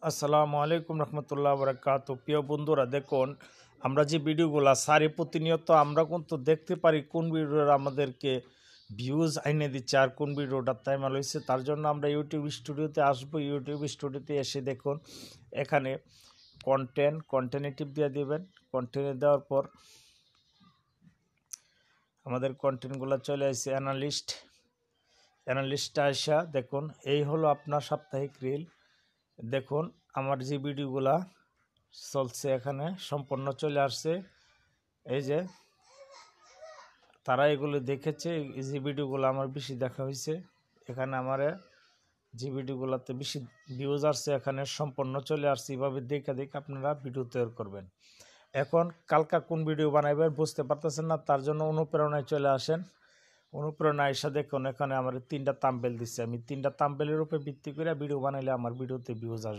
আসসালামু আলাইকুম রহমতুল্লাহ বরকাত। প্রিয় বন্ধুরা, দেখুন আমরা যে ভিডিওগুলো সারি প্রতিনিয়ত আমরা কিন্তু দেখতে পারি কোন ভিডিওর আমাদেরকে ভিউজ আইনে দিচ্ছে আর কোন ভিডিওটা তাইমাল হয়েছে। তার জন্য আমরা ইউটিউব স্টুডিওতে আসবো। ইউটিউব স্টুডিওতে এসে দেখুন এখানে কন্টেন্টে টিপ দিয়ে দেবেন। কন্টেন্টে দেওয়ার পর আমাদের কন্টেন্টগুলো চলে আসছে অ্যানালিস্টটা আসা দেখুন এই হলো আপনার সাপ্তাহিক রিল। দেখুন আমার যে ভিডিওগুলা চলছে এখানে সম্পূর্ণ চলে আসছে। এই যে তারা এগুলো দেখেছে, এই যে ভিডিওগুলো আমার বেশি দেখা হয়েছে এখানে আমার যে ভিডিওগুলোতে বেশি ভিউজ আসছে এখানে সম্পূর্ণ চলে আসছে। এইভাবে দেখে আপনারা ভিডিও তৈরি করবেন। এখন কালকা কোন ভিডিও বানাইবেন বুঝতে পারতেছেন না, তার জন্য অনুপ্রেরণায় চলে আসেন। অনুপ্রেরণা এসে দেখুন এখানে আমার 3টা থাম্বনেল দিচ্ছে। আমি 3টা থাম্বনেলের উপরে ভিত্তি করে ভিডিও বানাইলে আমার ভিডিওতে ভিউজ আসবে।